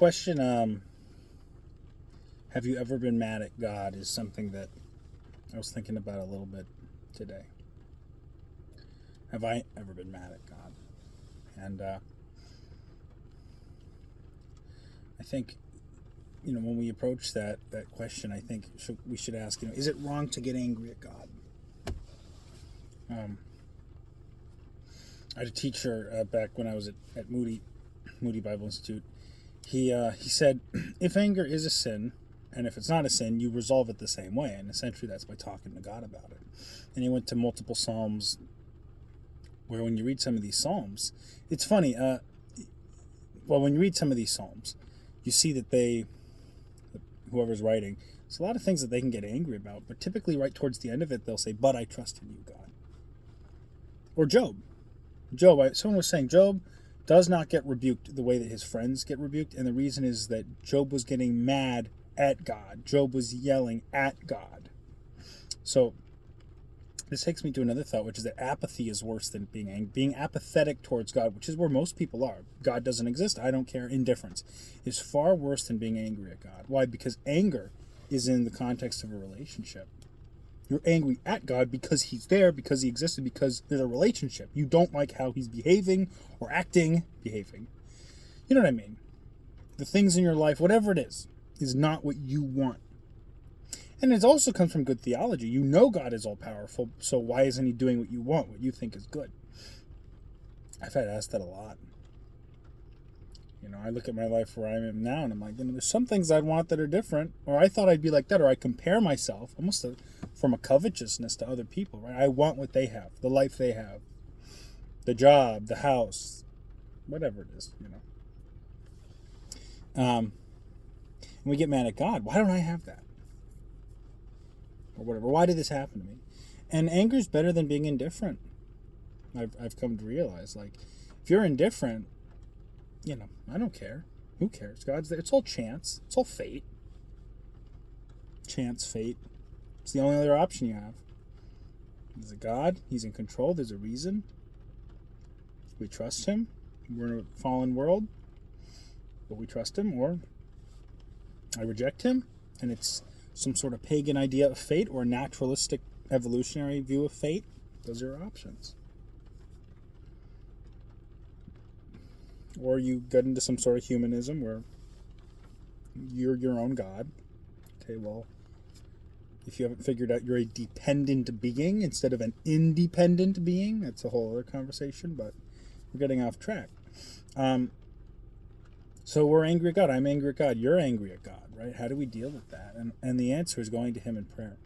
question, have you ever been mad at God, is something that I was thinking about a little bit today. Have I ever been mad at God? And I think, when we approach that question, I think we should ask, is it wrong to get angry at God? I had a teacher back when I was at Moody Bible Institute. He said, if anger is a sin, and if it's not a sin, you resolve it the same way. And essentially that's by talking to God about it. And he went to multiple Psalms where when you read some of these Psalms, it's funny. When you read some of these Psalms, you see that whoever's writing, there's a lot of things that they can get angry about. But typically right towards the end of it, they'll say, but I trust in you, God. Or Job. Someone was saying Job does not get rebuked the way that his friends get rebuked. And the reason is that Job was getting mad at God. Job was yelling at God. So this takes me to another thought, which is that apathy is worse than being angry. Being apathetic towards God, which is where most people are. God doesn't exist. I don't care. Indifference is far worse than being angry at God. Why? Because anger is in the context of a relationship. You're angry at God because he's there, because he existed, because there's a relationship. You don't like how he's behaving or acting. You know what I mean? The things in your life, whatever it is not what you want. And it also comes from good theology. You know God is all powerful, so why isn't he doing what you want, what you think is good? I've had asked that a lot. I look at my life where I am now, and I'm like, there's some things I'd want that are different, or I thought I'd be like that, or I compare myself almost from a covetousness to other people, right? I want what they have, the life they have, the job, the house, whatever it is, And we get mad at God. Why don't I have that? Or whatever. Why did this happen to me? And anger is better than being indifferent. I've come to realize, if you're indifferent, I don't care. Who cares? God's there. It's all chance. It's all fate. Chance, fate. It's the only other option you have. There's a God. He's in control. There's a reason. We trust him. We're in a fallen world, but we trust him, or I reject him, and it's some sort of pagan idea of fate or a naturalistic evolutionary view of fate. Those are your options. Or you get into some sort of humanism where you're your own God. Okay, well, if you haven't figured out you're a dependent being instead of an independent being, that's a whole other conversation, but we're getting off track. So we're angry at God. I'm angry at God. You're angry at God, right? How do we deal with that? And the answer is going to him in prayer.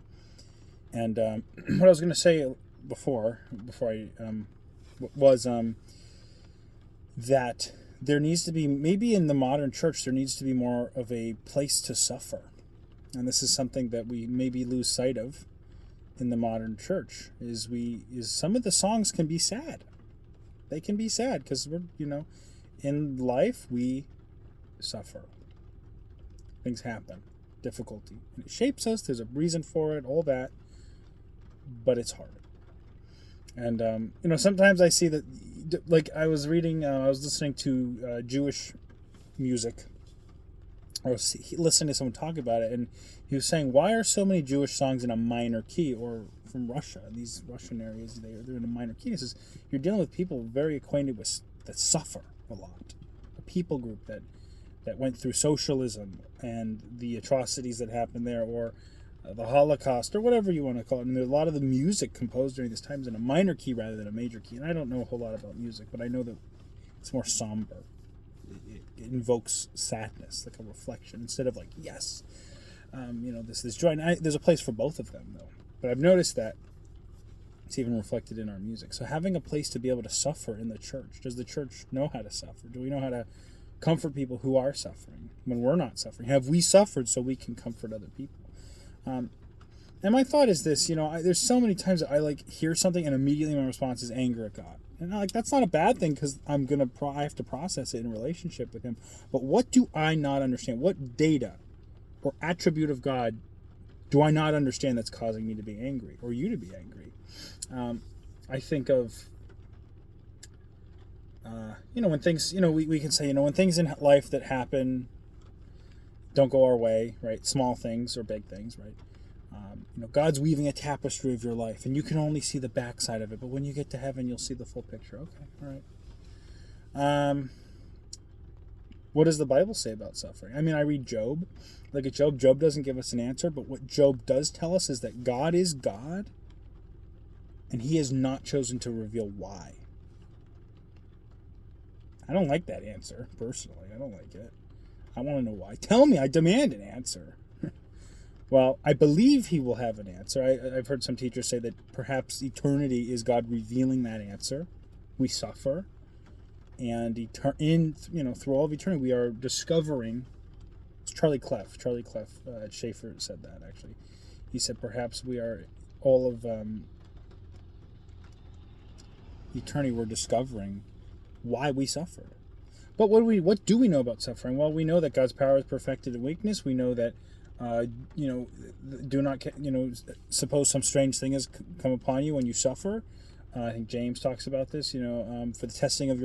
And what I was going to say before I was that there needs to be, maybe in the modern church, there needs to be more of a place to suffer. And this is something that we maybe lose sight of in the modern church, is some of the songs can be sad. They can be sad because we're, in life we suffer. Things happen. Difficulty. And it shapes us. There's a reason for it, all that. But it's hard. And, sometimes I see that, I was reading, I was listening to Jewish music. I was listening to someone talk about it, and he was saying, why are so many Jewish songs in a minor key, or from Russia? These Russian areas, they're in a minor key. He says, you're dealing with people very acquainted with, that suffer a lot. A people group that went through socialism and the atrocities that happened there, or the Holocaust, or whatever you want to call it. And there's a lot of the music composed during this time is in a minor key rather than a major key. And I don't know a whole lot about music, but I know that it's more somber. It invokes sadness, like a reflection, instead of yes, this joy. And there's a place for both of them, though. But I've noticed that it's even reflected in our music. So having a place to be able to suffer in the church. Does the church know how to suffer? Do we know how to comfort people who are suffering when we're not suffering? Have we suffered so we can comfort other people? And my thought is this, there's so many times that I hear something and immediately my response is anger at God. And that's not a bad thing, because I have to process it in relationship with him. But what do I not understand? What data or attribute of God do I not understand that's causing me to be angry, or you to be angry? I think of, when things, we can say, when things in life that happen don't go our way, right? Small things or big things, right? God's weaving a tapestry of your life, and you can only see the backside of it. But when you get to heaven, you'll see the full picture. Okay, all right. What does the Bible say about suffering? I mean, I read Job. Look at Job. Job doesn't give us an answer, but what Job does tell us is that God is God, and he has not chosen to reveal why. I don't like that answer, personally. I don't like it. I want to know why. Tell me. I demand an answer. Well, I believe he will have an answer. I've heard some teachers say that perhaps eternity is God revealing that answer. We suffer. And through all of eternity, we are discovering. It's Charlie Clef at Schaefer said that, actually. He said perhaps we are all of eternity, we're discovering why we suffer. But what do we know about suffering? Well, we know that God's power is perfected in weakness. We know that do not suppose some strange thing has come upon you when you suffer. I think James talks about this. For the testing of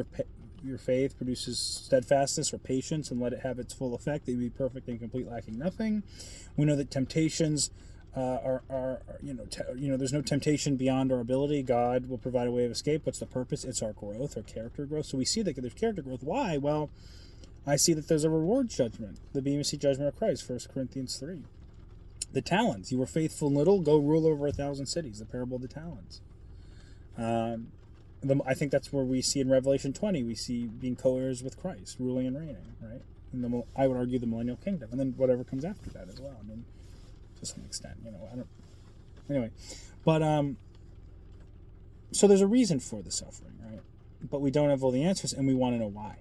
your faith produces steadfastness or patience, and let it have its full effect, that you be perfect and complete, lacking nothing. We know that temptations there's no temptation beyond our ability. God will provide a way of escape. What's the purpose? It's our growth, our character growth. So we see that there's character growth. Why? Well, I see that there's a reward judgment, the Bema Seat judgment of Christ, 1 Corinthians 3. The talents. You were faithful in little, go rule over 1,000 cities, the parable of the talents. I think that's where we see in Revelation 20, we see being co-heirs with Christ, ruling and reigning, right? I would argue the millennial kingdom, and then whatever comes after that as well. I mean, to some extent, anyway. But, so there's a reason for the suffering, right? But we don't have all the answers, and we want to know why.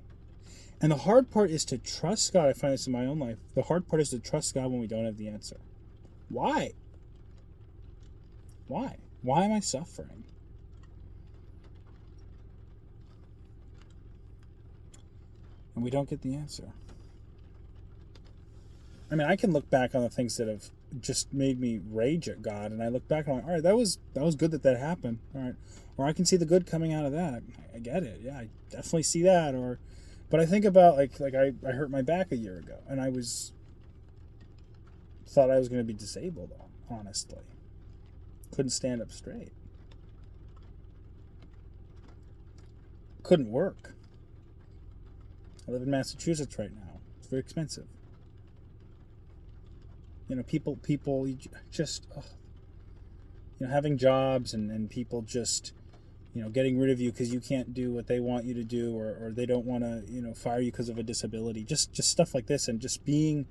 And the hard part is to trust God. I find this in my own life. The hard part is to trust God when we don't have the answer. Why? Why am I suffering? And we don't get the answer. I mean, I can look back on the things that have just made me rage at God, and I look back and I'm like, all right, that was good that happened. All right. Or I can see the good coming out of that. I get it. Yeah, I definitely see that. But I think about like I hurt my back a year ago, and thought I was going to be disabled, honestly. Couldn't stand up straight. Couldn't work. I live in Massachusetts right now. It's very expensive. People just, having jobs and people just, getting rid of you because you can't do what they want you to do, or they don't want to, fire you because of a disability. Just stuff like this, and just seeing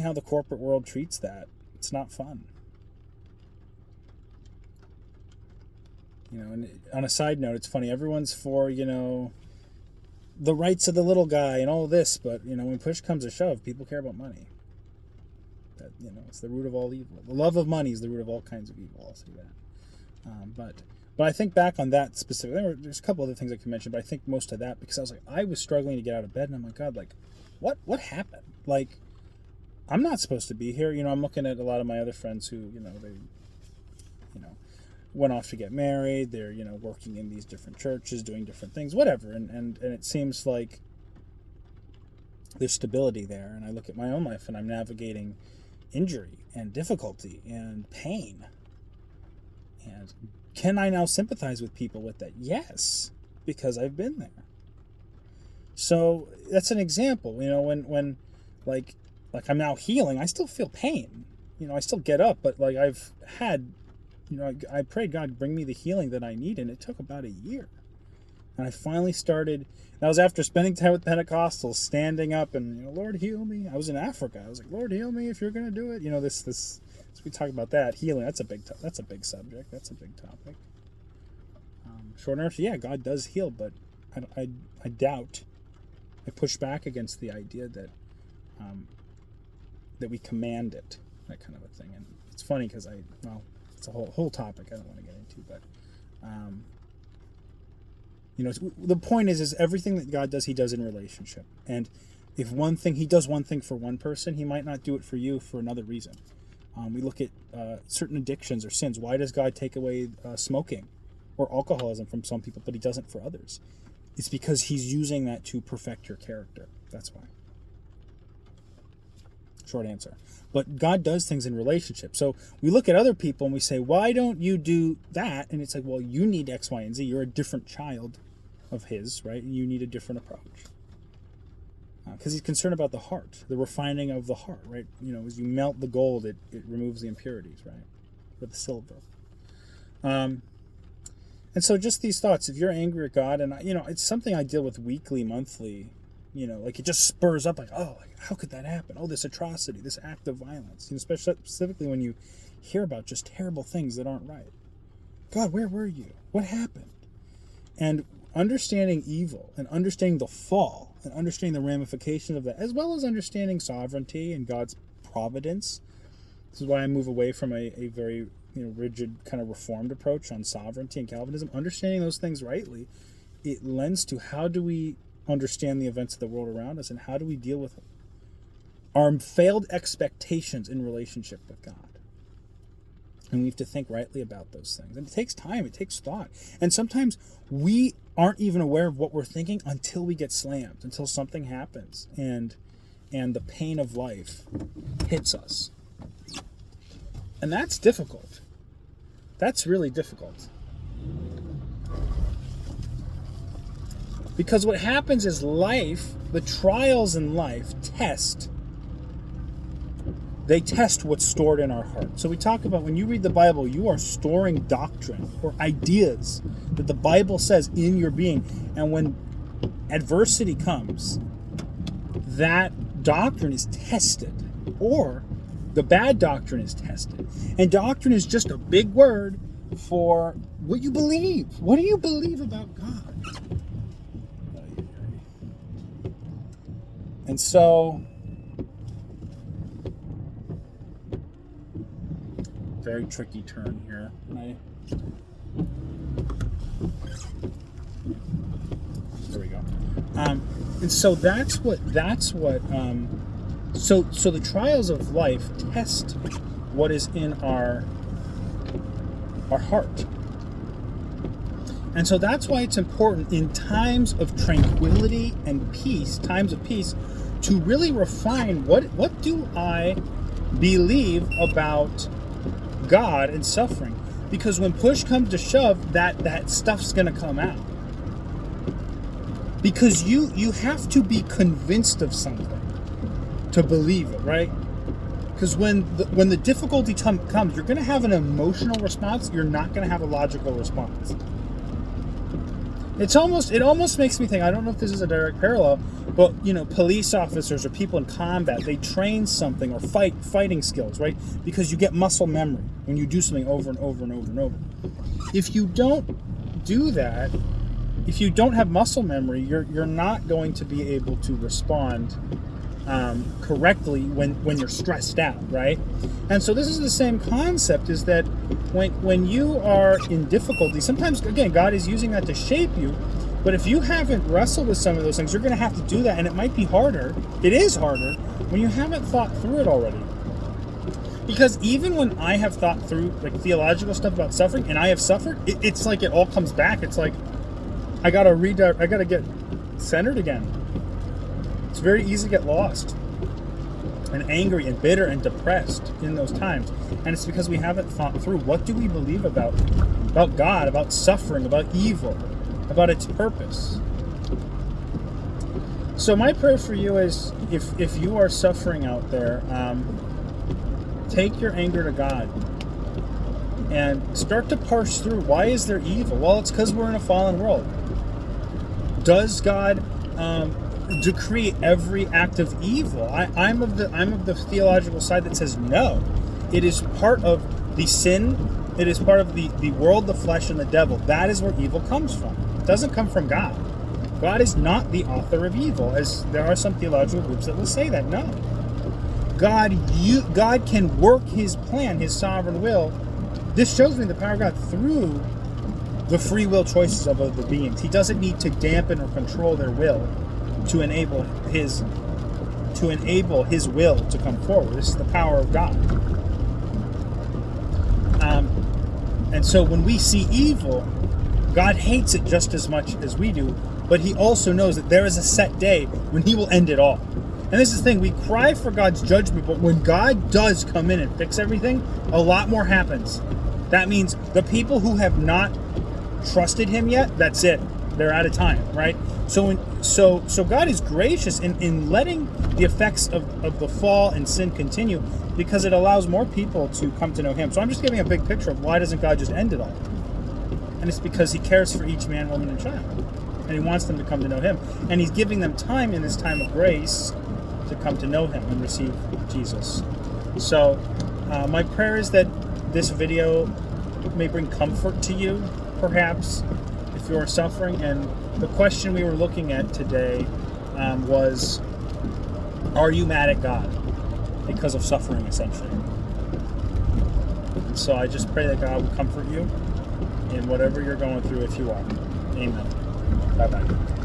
how the corporate world treats that. It's not fun. And on a side note, it's funny. Everyone's for, the rights of the little guy and all this, but, when push comes to shove, people care about money. That, it's the root of all evil. The love of money is the root of all kinds of evil. I'll say that. But I think back on that specifically. There's a couple other things I can mention, but I think most of that because I was struggling to get out of bed, and I'm like, God, like, what happened? Like, I'm not supposed to be here. I'm looking at a lot of my other friends who, they, went off to get married. They're, working in these different churches, doing different things, whatever. And it seems like there's stability there. And I look at my own life, and I'm navigating injury and difficulty and pain. And can I now sympathize with people with that? Yes, because I've been there. So that's an example. When like I'm now healing, I still feel pain. I still get up, but like I've had, I prayed, God, bring me the healing that I need, and it took about a year. And I finally started. That was after spending time with Pentecostals, standing up and, Lord, heal me. I was in Africa. I was like, Lord, heal me if you're going to do it. This we talk about that healing. That's a big subject. That's a big topic. Short answer, yeah, God does heal, but I doubt. I push back against the idea that that we command it, that kind of a thing. And it's funny because it's a whole topic I don't want to get into, but the point is everything that God does, he does in relationship. And if he does one thing for one person, he might not do it for you for another reason. We look at certain addictions or sins. Why does God take away smoking or alcoholism from some people, but he doesn't for others? It's because he's using that to perfect your character. That's why. Short answer. But God does things in relationship. So we look at other people and we say, why don't you do that? And it's like, well, you need X, Y, and Z. You're a different child of his, right? And you need a different approach. Because he's concerned about the heart, the refining of the heart, right? As you melt the gold, it removes the impurities, right? Or the silver. And so just these thoughts, if you're angry at God, and it's something I deal with weekly, monthly, like it just spurs up, like, oh, how could that happen? Oh, this atrocity, this act of violence, especially specifically when you hear about just terrible things that aren't right. God, where were you? What happened? And understanding evil and understanding the fall and understanding the ramifications of that, as well as understanding sovereignty and God's providence. This is why I move away from a very rigid kind of reformed approach on sovereignty and Calvinism. Understanding those things rightly, it lends to how do we understand the events of the world around us and how do we deal with our failed expectations in relationship with God. And we have to think rightly about those things. And it takes time, it takes thought. And sometimes we aren't even aware of what we're thinking until we get slammed, until something happens and the pain of life hits us. And that's difficult. That's really difficult. Because what happens is life, the trials in life test what's stored in our heart. So we talk about when you read the Bible, you are storing doctrine or ideas that the Bible says in your being. And when adversity comes, that doctrine is tested, or the bad doctrine is tested. And doctrine is just a big word for what you believe. What do you believe about God? And so, very tricky turn here. There we go. And so that's what. So the trials of life test what is in our heart. And so that's why it's important in times of tranquility and peace, times of peace, to really refine what do I believe about God and suffering. Because when push comes to shove, that stuff's going to come out. Because you have to be convinced of something to believe it, right? Because when the difficulty comes, you're going to have an emotional response. You're not going to have a logical response. It almost makes me think, I don't know if this is a direct parallel, but police officers or people in combat, they train something or fighting skills, right? Because you get muscle memory when you do something over and over and over and over. If you don't do that, if you don't have muscle memory, you're not going to be able to respond correctly when you're stressed out, right? And so this is the same concept, is that when you are in difficulty, sometimes, again, God is using that to shape you, but if you haven't wrestled with some of those things, you're going to have to do that, and it might be harder. It is harder when you haven't thought through it already. Because even when I have thought through theological stuff about suffering, and I have suffered, it's like it all comes back. It's like I got to get centered again. It's very easy to get lost and angry and bitter and depressed in those times. And it's because we haven't thought through, what do we believe about God, about suffering, about evil, about its purpose. So my prayer for you is, if you are suffering out there, take your anger to God and start to parse through, why is there evil? Well, it's because we're in a fallen world. Does God decree every act of evil? I'm of the theological side that says no. It is part of the sin. It is part of the world, the flesh, and the devil. That is where evil comes from. It doesn't come from God. God is not the author of evil, as there are some theological groups that will say that. No. God can work His plan, His sovereign will. This shows me the power of God through the free will choices of other beings. He doesn't need to dampen or control their will to enable his will to come forward. This is the power of God. And so when we see evil, God hates it just as much as we do, but He also knows that there is a set day when He will end it all. And this is the thing, we cry for God's judgment, but when God does come in and fix everything, a lot more happens. That means the people who have not trusted him yet, that's it. They're out of time, right? So God is gracious in letting the effects of the fall and sin continue, because it allows more people to come to know him. So I'm just giving a big picture of why doesn't God just end it all? And it's because he cares for each man, woman, and child. And he wants them to come to know him. And he's giving them time in this time of grace to come to know him and receive Jesus. So my prayer is that this video may bring comfort to you, perhaps, if you're suffering. And the question we were looking at today was, are you mad at God because of suffering, essentially? And so I just pray that God will comfort you in whatever you're going through, if you are. Amen. Bye-bye.